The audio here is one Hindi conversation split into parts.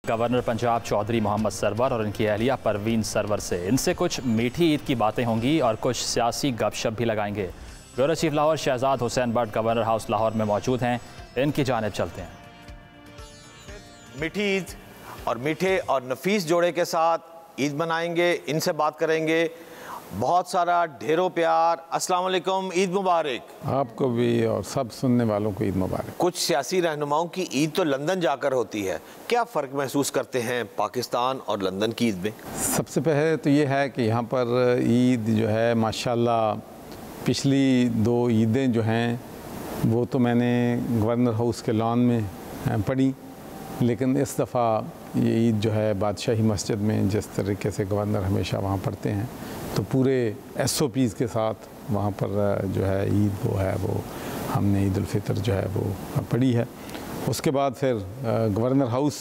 गवर्नर पंजाब चौधरी मोहम्मद सरवर और इनकी अहलिया परवीन सरवर से। इनसे कुछ मीठी ईद की बातें होंगी और कुछ सियासी गपशप भी लगाएंगे। Bureau chief Lahore Shahzad Hussain Butt governor house Lahore में मौजूद हैं, इनकी जानिब चलते हैं। मीठी ईद और मीठे और नफीस जोड़े के साथ ईद मनाएंगे, इनसे बात करेंगे। बहुत सारा ढेरों प्यार, अस्सलाम वालेकुम, ईद मुबारक। आपको भी और सब सुनने वालों को ईद मुबारक। कुछ सियासी रहनुमाओं की ईद तो लंदन जाकर होती है, क्या फ़र्क महसूस करते हैं पाकिस्तान और लंदन की ईद में? सबसे पहले तो ये है कि यहाँ पर ईद जो है माशाल्लाह, पिछली दो ईदें जो हैं वो तो मैंने गवर्नर हाउस के लॉन में पढ़ी, लेकिन इस दफ़ा ये ईद जो है बादशाही मस्जिद में जिस तरीके से गवर्नर हमेशा वहाँ पढ़ते हैं, तो पूरे SOPs के साथ वहाँ पर जो है ईद वो हमने ईद उल फितर जो है वो पढ़ी है। उसके बाद फिर गवर्नर हाउस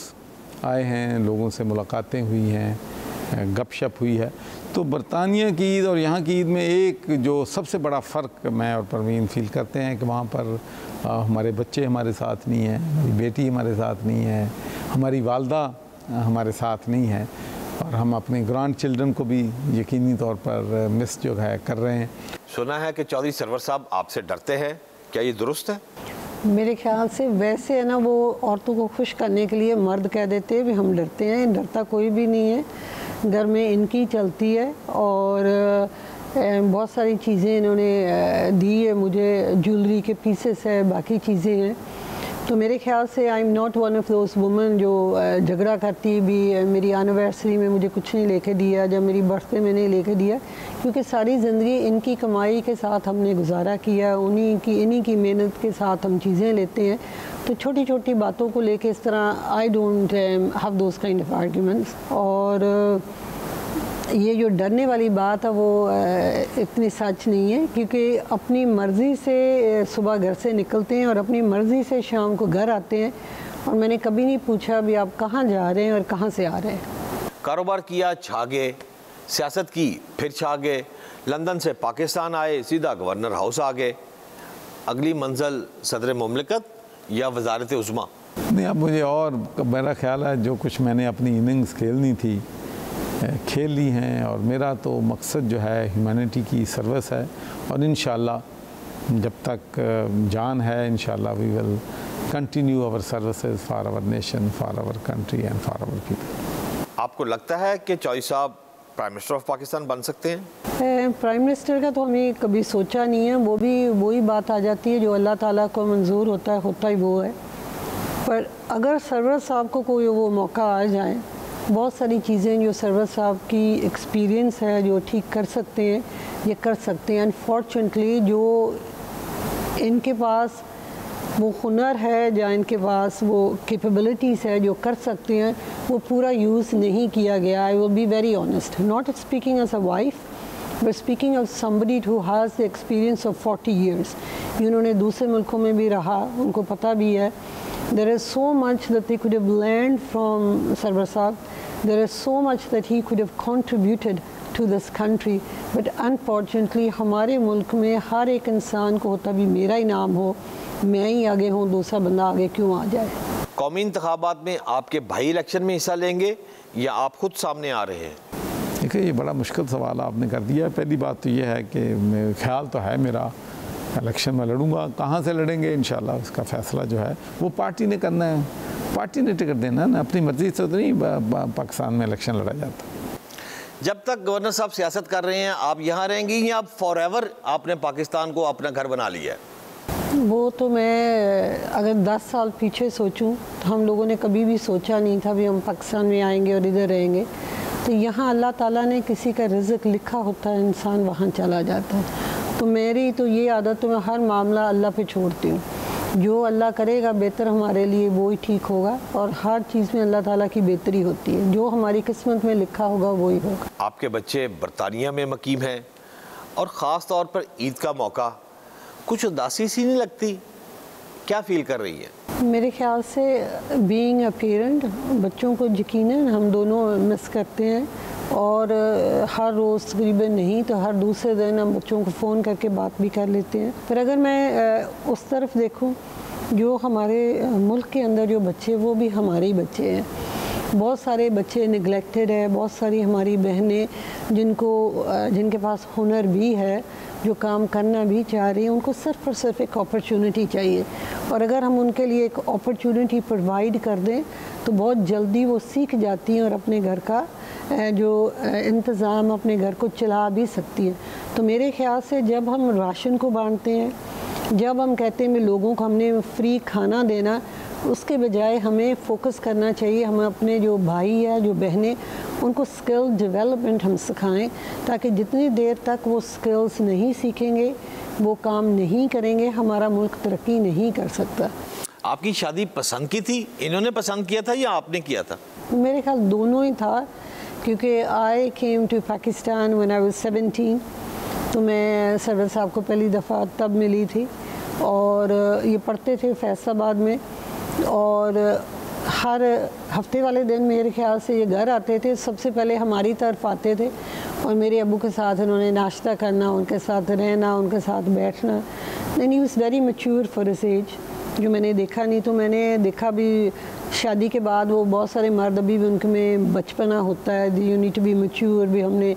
आए हैं, लोगों से मुलाकातें हुई हैं, गपशप हुई है। तो बरतानिया की ईद और यहाँ की ईद में एक जो सबसे बड़ा फ़र्क मैं और परवीन फील करते हैं कि वहाँ पर हमारे बच्चे हमारे साथ नहीं हैं, हमारी बेटी हमारे साथ नहीं है, हमारी वालदा हमारे साथ नहीं है, और हम अपने ग्रैंड चिल्ड्रन को भी यकीनी तौर पर मिस जो है कर रहे हैं। सुना है कि चौधरी सरवर साहब आपसे डरते हैं, क्या ये दुरुस्त है? मेरे ख्याल से वैसे है ना, वो औरतों को खुश करने के लिए मर्द कह देते हैं भी हम डरते हैं। डरता कोई भी नहीं है, घर में इनकी चलती है और बहुत सारी चीज़ें इन्होंने दी है मुझे, ज्वेलरी के पीसेस है, बाकी चीज़ें हैं। तो मेरे ख्याल से I am not one of those women जो झगड़ा करती भी मेरी एनिवर्सरी में मुझे कुछ नहीं लेके दिया, जब मेरी बर्थडे में नहीं लेके दिया, क्योंकि सारी ज़िंदगी इनकी कमाई के साथ हमने गुजारा किया, इन्हीं की मेहनत के साथ हम चीज़ें लेते हैं। तो छोटी छोटी बातों को लेके इस तरह I don't have those kind of arguments. और ये जो डरने वाली बात है वो इतनी सच नहीं है, क्योंकि अपनी मर्ज़ी से सुबह घर से निकलते हैं और अपनी मर्ज़ी से शाम को घर आते हैं, और मैंने कभी नहीं पूछा भी आप कहाँ जा रहे हैं और कहाँ से आ रहे हैं। कारोबार किया, छा गए, सियासत की, फिर छा गए, लंदन से पाकिस्तान आए, सीधा गवर्नर हाउस आ गए। अगली मंजिल सदर मुमलिकत या वजारत उज़्मा? नहीं, अब मुझे और मेरा ख्याल है जो कुछ मैंने अपनी इनिंग्स खेलनी थी खेल ली हैं, और मेरा तो मकसद जो है ह्यूमैनिटी की सर्विस है, और इंशाल्लाह जब तक जान है इंशाल्लाह we will continue our services for our nation, for our country and for our people. आपको लगता है कि चौधरी साहब प्राइम मिनिस्टर ऑफ पाकिस्तान बन सकते हैं? प्राइम मिनिस्टर का तो हमने कभी सोचा नहीं है, वो भी वही बात आ जाती है जो अल्लाह ताला को मंजूर होता ही वो है। पर अगर सरवर साहब को कोई वो मौका आ जाए, बहुत सारी चीज़ें जो सरवर साहब की एक्सपीरियंस है जो ठीक कर सकते हैं, ये कर सकते हैं। अनफॉर्चुनेटली जो इनके पास वो हुनर है, या इनके पास वो कैपेबिलिटीज़ है जो कर सकते हैं, वो पूरा यूज़ नहीं किया गया। I will be very honest, not speaking as a wife but speaking of somebody who has the experience of 40 years। इन्होंने दूसरे मुल्कों में भी रहा, उनको पता भी है। There is so much that they could have learned from Sarwar Sahab. There is so much that he could have contributed to this country. But unfortunately हमारे मुल्क में हर एक इंसान को होता भी मेरा ही नाम हो, मैं ही आगे हूँ, दूसरा बंदा आगे क्यों आ जाए। कौमी इंतखाबात में आपके भाई इलेक्शन में हिस्सा लेंगे या आप खुद सामने आ रहे हैं? देखिए, ये बड़ा मुश्किल सवाल आपने कर दिया। पहली बात तो ये है कि ख्याल तो है मेरा इलेक्शन में लड़ूंगा, कहाँ से लड़ेंगे इंशाल्लाह उसका फ़ैसला जो है वो पार्टी ने करना है, पार्टी ने टिकट देना है ना, अपनी मर्ज़ी से तो नहीं पाकिस्तान में इलेक्शन लड़ा जाता। जब तक गवर्नर साहब सियासत कर रहे हैं आप यहाँ रहेंगी या आप फॉरएवर आपने पाकिस्तान को अपना घर बना लिया है? वो तो मैं अगर 10 साल पीछे सोचूं तो हम लोगों ने कभी भी सोचा नहीं था भी हम पाकिस्तान में आएंगे और इधर रहेंगे। तो यहाँ अल्लाह ताला ने किसी का रिज़्क लिखा होता है, इंसान वहाँ चला जाता है। तो मेरी तो ये आदत तो मैं हर मामला अल्लाह पे छोड़ती हूँ, जो अल्लाह करेगा बेहतर हमारे लिए वो ही ठीक होगा, और हर चीज़ में अल्लाह ताला की बेहतरी होती है, जो हमारी किस्मत में लिखा होगा वही होगा। आपके बच्चे बरतानिया में मकीम हैं और ख़ास तौर पर ईद का मौका, कुछ उदासी सी नहीं लगती? क्या फील कर रही है? मेरे ख्याल से बीइंग अ पेरेंट, बच्चों को यकीनन हम दोनों मिस करते हैं, और हर रोज़ तकरीबन नहीं तो हर दूसरे दिन हम बच्चों को फ़ोन करके बात भी कर लेते हैं। फिर अगर मैं उस तरफ देखूं, जो हमारे मुल्क के अंदर जो बच्चे वो भी हमारे ही बच्चे हैं, बहुत सारे बच्चे निगलेक्टेड है, बहुत सारी हमारी बहनें जिनके पास हुनर भी है, जो काम करना भी चाह रही हैं, उनको सिर्फ और सिर्फ एक अपॉर्चुनिटी चाहिए। और अगर हम उनके लिए एक अपॉर्चुनिटी प्रोवाइड कर दें तो बहुत जल्दी वो सीख जाती हैं और अपने घर का जो इंतज़ाम, अपने घर को चला भी सकती हैं। तो मेरे ख्याल से जब हम राशन को बांटते हैं, जब हम कहते हैं लोगों को हमने फ्री खाना देना, उसके बजाय हमें फोकस करना चाहिए, हम अपने जो भाई है, जो बहनें, उनको स्किल डेवलपमेंट हम सिखाएं, ताकि जितनी देर तक वो स्किल्स नहीं सीखेंगे, वो काम नहीं करेंगे, हमारा मुल्क तरक्की नहीं कर सकता। आपकी शादी पसंद की थी, इन्होंने पसंद किया था या आपने किया था? मेरे ख्याल दोनों ही था, क्योंकि I came to Pakistan when I was 17। तो मैं सरवर साहब को पहली दफ़ा तब मिली थी और ये पढ़ते थे फैसलाबाद में, और हर हफ्ते वाले दिन मेरे ख्याल से ये घर आते थे, सबसे पहले हमारी तरफ आते थे और मेरे अब्बू के साथ उन्होंने नाश्ता करना, उनके साथ रहना, उनके साथ बैठना। Then he was very mature for his age, जो मैंने देखा नहीं। तो मैंने देखा भी शादी के बाद वो बहुत सारे मर्द अभी भी उनके में बचपना होता है, you need to be mature भी, हमने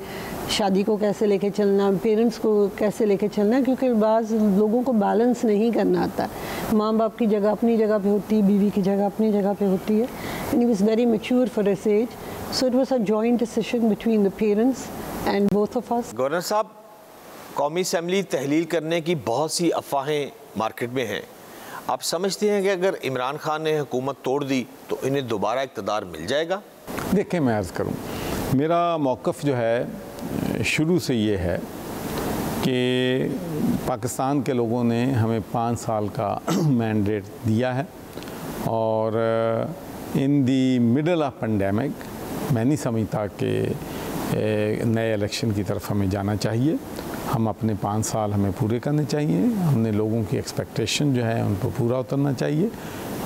शादी को कैसे लेके चलना, पेरेंट्स को कैसे लेके चलना, क्योंकि बाज़ लोगों को बैलेंस नहीं करना आता। माँ बाप की जगह अपनी जगह पे होती है, बीवी की जगह अपनी जगह पे होती है। And he was very mature for his as, so it was a joint decision between the parents and both of us. Governor साहब, कौमी असम्बली तहलील करने की बहुत सी अफवाहें मार्केट में हैं। आप समझते हैं कि अगर इमरान खान ने हुकूमत तोड़ दी तो इन्हें दोबारा इक़्तिदार मिल जाएगा? देखिए, मैं अर्ज़ करूँ, मेरा मौक़िफ़ जो है शुरू से ये है कि पाकिस्तान के लोगों ने हमें 5 साल का मैंडेट दिया है और इन दी मिडल ऑफ पेंडेमिक मैं नहीं समझता कि नए इलेक्शन की तरफ हमें जाना चाहिए। हम अपने 5 साल हमें पूरे करने चाहिए, हमने लोगों की एक्सपेक्टेशन जो है उन पर पूरा उतरना चाहिए।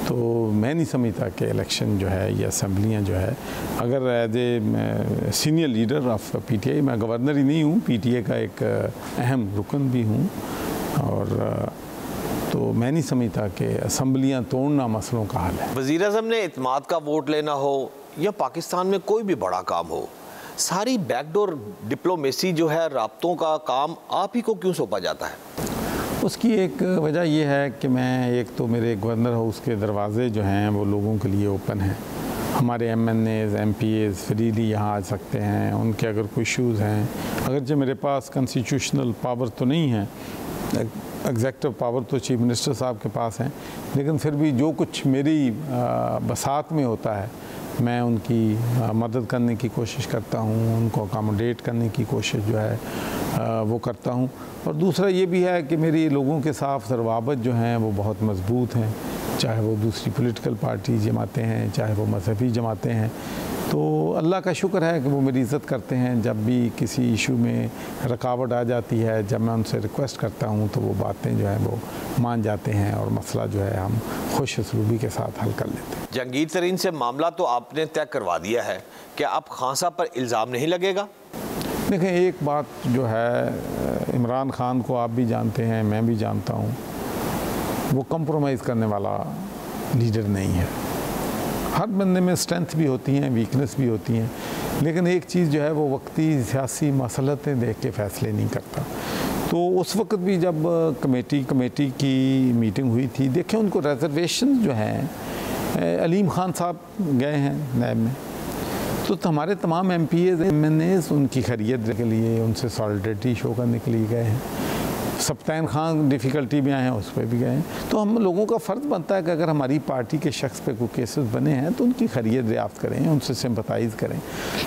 तो मैं नहीं समझता कि इलेक्शन जो है ये असम्बलियाँ जो है, अगर as a senior leader of PTI, मैं गवर्नर ही नहीं हूँ, पीटीआई का एक अहम रुकन भी हूँ, और तो मैं नहीं समझता कि असम्बलियाँ तोड़ना मसलों का हल है। वज़ीर-ए-आज़म ने इत्मीनान का वोट लेना हो या पाकिस्तान में कोई भी बड़ा काम हो, सारी बैकडोर डिप्लोमेसी जो है, राब्तों का काम आप ही को क्यों सौंपा जाता है? उसकी एक वजह यह है कि मैं, एक तो मेरे गवर्नर हाउस के दरवाज़े जो हैं वो लोगों के लिए ओपन हैं। हमारे MNAs, MPAs फ्रीली यहाँ आ सकते हैं, उनके अगर कोई इशूज़ हैं, अगरचे मेरे पास कॉन्स्टिट्यूशनल पावर तो नहीं है, एग्जेक्टिव पावर तो चीफ मिनिस्टर साहब के पास हैं, लेकिन फिर भी जो कुछ मेरी बसात में होता है मैं उनकी मदद करने की कोशिश करता हूँ, उनको अकोमोडेट करने की कोशिश जो है वो करता हूँ। और दूसरा ये भी है कि मेरी लोगों के साथ रवाबत जो हैं वो बहुत मजबूत हैं, चाहे वो दूसरी पॉलिटिकल पार्टी जमातें हैं, चाहे वो मजहबी जमातें हैं। तो अल्लाह का शुक्र है कि वो मेरी इज़्ज़त करते हैं। जब भी किसी इशू में रुकावट आ जाती है, जब मैं उनसे रिक्वेस्ट करता हूँ तो वो बातें जो है वो मान जाते हैं और मसला जो है हम खुश उसलूबी के साथ हल कर लेते हैं। जहांगीर तरीन से मामला तो आपने तय करवा दिया है, क्या अब खान साहब पर इल्ज़ाम नहीं लगेगा? देखें, एक बात जो है, इमरान खान को आप भी जानते हैं, मैं भी जानता हूँ, वो कंप्रोमाइज़ करने वाला लीडर नहीं है। हर बंदे में स्ट्रेंथ भी होती हैं, वीकनेस भी होती हैं, लेकिन एक चीज़ जो है वो वक्ती सियासी मसलतें देख के फ़ैसले नहीं करता। तो उस वक्त भी जब कमेटी की मीटिंग हुई थी, देखें उनको रिजर्वेशन जो हैं, अलीम खान साहब गए हैं नैब में, तो हमारे तमाम MPAs MNAs उनकी खैरियत के लिए, उनसे सॉलिडरिटी शो करने के लिए गए हैं। सप्तान खान डिफ़िकल्टी में आए हैं, उस पर भी गए हैं। तो हम लोगों का फ़र्ज़ बनता है कि अगर हमारी पार्टी के शख्स पे कोई केसेस बने हैं तो उनकी खैरियत दरियाफ़्त करें, उनसे सिंपथाइज़ करें।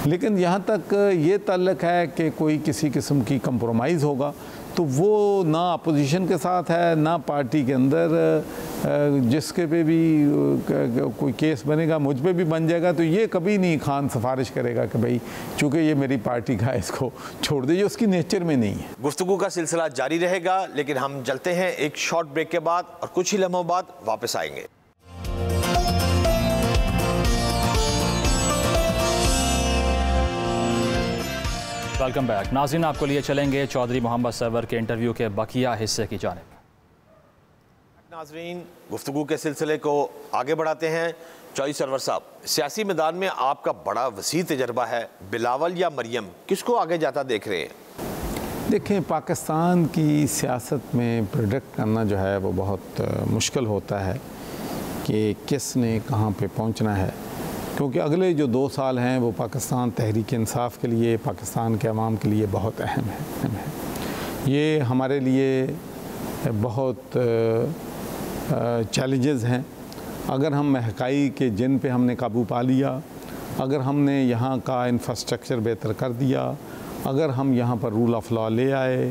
लेकिन यहाँ तक ये ताल्लुक़ है कि कोई किसी किस्म की कंप्रोमाइज़ होगा तो वो ना अपोजिशन के साथ है, ना पार्टी के अंदर जिसके पे भी कोई केस बनेगा मुझ पे भी बन जाएगा, तो ये कभी नहीं खान सिफारिश करेगा कि भाई चूँकि ये मेरी पार्टी का है इसको छोड़ दीजिए, उसकी नेचर में नहीं है। गुफ्तगू का सिलसिला जारी रहेगा, लेकिन हम चलते हैं एक शॉर्ट ब्रेक के बाद और कुछ ही लम्हों बाद वापस आएंगे। Welcome back. नाज़रीन, आपको लिए चलेंगे चौधरी मोहम्मद सरवर के इंटरव्यू के बकिया हिस्से की जानिब। नाज़रीन, गुफ्तगू के सिलसिले को आगे बढ़ाते हैं। चौधरी सरवर साहब, सियासी मैदान में आपका बड़ा वसी तजर्बा है, बिलावल या मरियम, किसको आगे जाता देख रहे हैं? देखें, पाकिस्तान की सियासत में प्रेडिक्ट करना जो है वो बहुत मुश्किल होता है कि किस ने कहाँ पे पहुँचना है, क्योंकि अगले जो 2 साल हैं वो पाकिस्तान तहरीक इंसाफ के लिए, पाकिस्तान के अवाम के लिए बहुत अहम है। ये हमारे लिए बहुत चैलेंजेस हैं। अगर हम महंगाई के जिन पे हमने काबू पा लिया, अगर हमने यहाँ का इंफ्रास्ट्रक्चर बेहतर कर दिया, अगर हम यहाँ पर रूल ऑफ लॉ ले आए,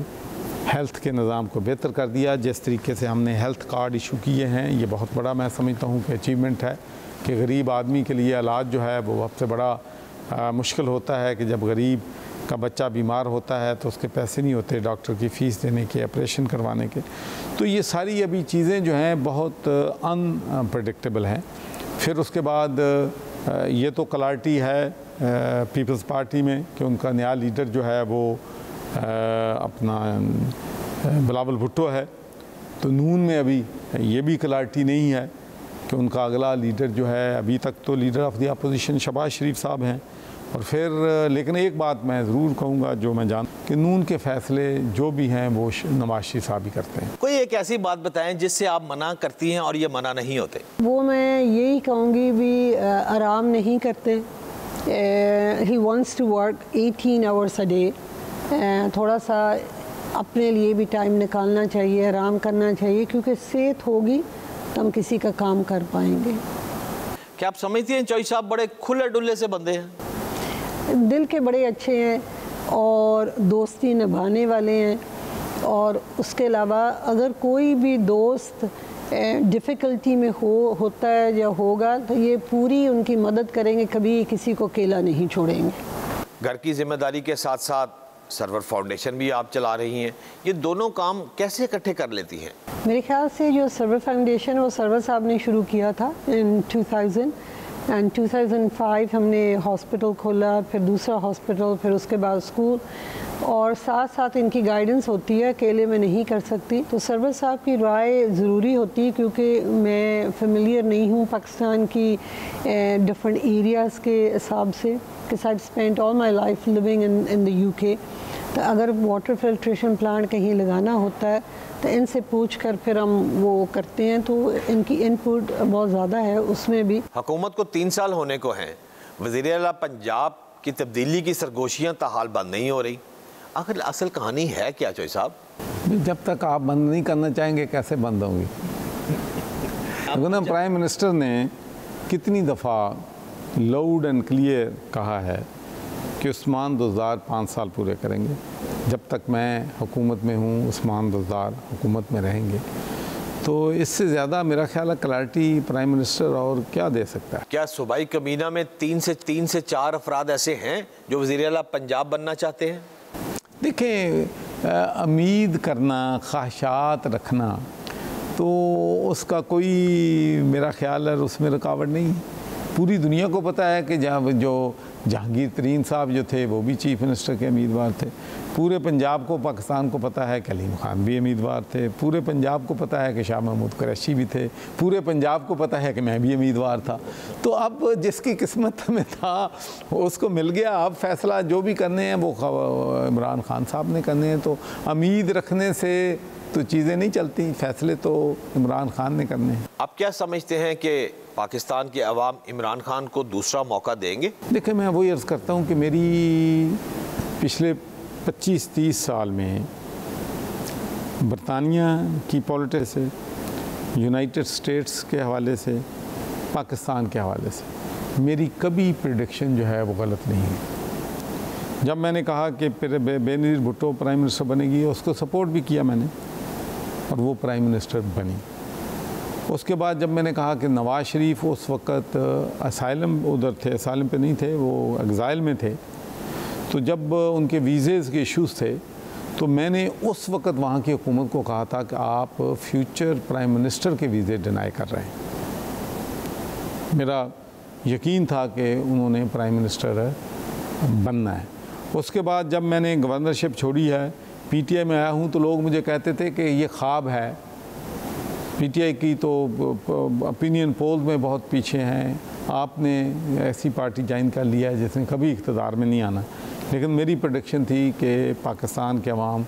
हेल्थ के निज़ाम को बेहतर कर दिया, जिस तरीके से हमने हेल्थ कार्ड इशू किए हैं, ये बहुत बड़ा मैं समझता हूँ कि अचीवमेंट है कि गरीब आदमी के लिए इलाज जो है वो सबसे बड़ा मुश्किल होता है कि जब गरीब का बच्चा बीमार होता है तो उसके पैसे नहीं होते डॉक्टर की फ़ीस देने के, ऑपरेशन करवाने के। तो ये सारी अभी चीज़ें जो हैं बहुत अनप्रेडिक्टेबल हैं। फिर उसके बाद ये तो क्लैरिटी है पीपल्स पार्टी में कि उनका नया लीडर जो है वो अपना बिलावल भुट्टो है। तो नून में अभी ये भी क्लैरिटी नहीं है कि उनका अगला लीडर जो है, अभी तक तो leader of the opposition Shehbaz Sharif साहब हैं। और फिर लेकिन एक बात मैं ज़रूर कहूँगा जो मैं जान कि नून के फ़ैसले जो भी हैं वो नवाज शरीफ साहब ही करते हैं। कोई एक ऐसी बात बताएं जिससे आप मना करती हैं और ये मना नहीं होते? वो मैं यही कहूँगी भी आराम नहीं करते। He wants to work 18 hours a day. थोड़ा सा अपने लिए भी टाइम निकालना चाहिए, आराम करना चाहिए, क्योंकि सेहत होगी तो हम किसी का काम कर पाएंगे। क्या आप समझती हैं चौधरी साहब बड़े खुले डुल्ले से बंदे हैं? दिल के बड़े अच्छे हैं और दोस्ती निभाने वाले हैं। और उसके अलावा अगर कोई भी दोस्त डिफ़िकल्टी में होता है या होगा तो ये पूरी उनकी मदद करेंगे, कभी किसी को अकेला नहीं छोड़ेंगे। घर की जिम्मेदारी के साथ साथ सरवर फाउंडेशन भी आप चला रही हैं, ये दोनों काम कैसे इकट्ठे कर लेती हैं? मेरे ख्याल से जो सरवर फाउंडेशन वो सरवर साहब ने शुरू किया था इन 2000 एंड 2005 हमने हॉस्पिटल खोला, फिर दूसरा हॉस्पिटल, फिर उसके बाद स्कूल, और साथ साथ इनकी गाइडेंस होती है, अकेले में नहीं कर सकती। तो सरवर साहब की राय ज़रूरी होती है, क्योंकि मैं फेमिलियर नहीं हूँ पाकिस्तान की डिफरेंट एरियाज़ के हिसाब से, कि I spent all my life living in the UK. तो अगर वाटर फिल्ट्रेशन प्लांट कहीं लगाना होता है तो इनसे पूछ कर फिर हम वो करते हैं। तो इनकी इनपुट बहुत ज़्यादा है उसमें भी। हुकूमत को 3 साल होने को हैं, वज़ीर आला पंजाब की तब्दीली की सरगोशियाँ ताहाल बंद नहीं हो रही। आखिर असल कहानी है क्या चौधरी साहब? जब तक आप बंद नहीं करना चाहेंगे कैसे बंद होंगी? ना प्राइम मिनिस्टर ने कितनी दफ़ा लाउड एंड क्लियर कहा है कि उस्मान दुज़दार 5 साल पूरे करेंगे। जब तक मैं हुकूमत में हूँ उस्मान दुज़दार हुकूमत में रहेंगे। तो इससे ज़्यादा मेरा ख्याल है क्लैरिटी प्राइम मिनिस्टर और क्या दे सकता है? क्या सूबाई कबीना में 3 से 4 अफराद ऐसे हैं जो वज़ीर आला पंजाब बनना चाहते हैं? देखें, उम्मीद करना, ख्वाहिशात रखना, तो उसका कोई मेरा ख्याल है उसमें रुकावट नहीं। पूरी दुनिया को पता है कि जो जहांगीर तरीन साहब जो थे वो भी चीफ मिनिस्टर के उम्मीदवार थे। पूरे पंजाब को, पाकिस्तान को पता है कि अलीम खान भी उम्मीदवार थे। पूरे पंजाब को पता है कि शाह महमूद कुरैशी भी थे। पूरे पंजाब को पता है कि मैं भी उम्मीदवार था। तो अब जिसकी किस्मत में था उसको मिल गया। अब फैसला जो भी करने हैं वो इमरान खान साहब ने करने हैं। तो उम्मीद रखने से तो चीज़ें नहीं चलती, फैसले तो इमरान खान ने करने हैं। आप क्या समझते हैं कि पाकिस्तान के अवाम इमरान खान को दूसरा मौका देंगे? देखिए, मैं वही अर्ज़ करता हूँ कि मेरी पिछले 25-30 साल में बरतानिया की पॉलिटिक्स से, यूनाइटेड स्टेट्स के हवाले से, पाकिस्तान के हवाले से मेरी कभी प्रेडिक्शन जो है वो गलत नहीं है। जब मैंने कहा कि बेनज़ीर भुट्टो प्राइम मिनिस्टर बनेगी, उसको सपोर्ट भी किया मैंने और वो प्राइम मिनिस्टर बनी। उसके बाद जब मैंने कहा कि नवाज़ शरीफ उस वक़्त असाइलम उधर थे, असाइलम पे नहीं थे, वो एग्ज़ाइल में थे, तो जब उनके वीज़ेज़ के इश्यूज़ थे तो मैंने उस वक़्त वहाँ की हुकूमत को कहा था कि आप फ्यूचर प्राइम मिनिस्टर के वीज़े डिनाई कर रहे हैं। मेरा यकीन था कि उन्होंने प्राइम मिनिस्टर बनना है। उसके बाद जब मैंने गवर्नरशिप छोड़ी है, पीटीआई में आया हूँ, तो लोग मुझे कहते थे कि ये ख्वाब है। पीटीआई की तो ओपिनियन पोल में बहुत पीछे हैं, आपने ऐसी पार्टी ज्वाइन कर लिया है जिसने कभी इक़्तिदार में नहीं आना। लेकिन मेरी प्रेडिक्शन थी कि पाकिस्तान के अवाम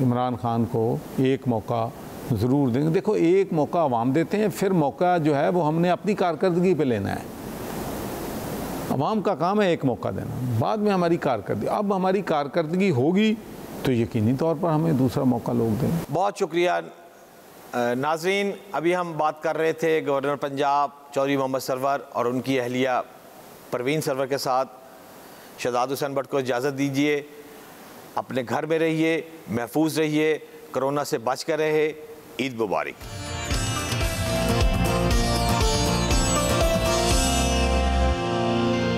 इमरान खान को एक मौका ज़रूर देंगे। देखो, एक मौका अवाम देते हैं, फिर मौका जो है वो हमने अपनी कारकर्दगी पे लेना है। अवाम का काम है एक मौका देना, बाद में हमारी कारकर्दगी। अब हमारी कारकर्दगी होगी तो यकीनी तौर पर हमें दूसरा मौका लोग देंगे। बहुत शुक्रिया नाज़रीन। अभी हम बात कर रहे थे गवर्नर पंजाब चौधरी मोहम्मद सरवर और उनकी अहलिया परवीन सरवर के साथ। शहजाद हुसैन भट्ट को इजाज़त दीजिए, अपने घर में रहिए, महफूज रहिए, कोरोना से बच कर रहे। ईद मुबारक।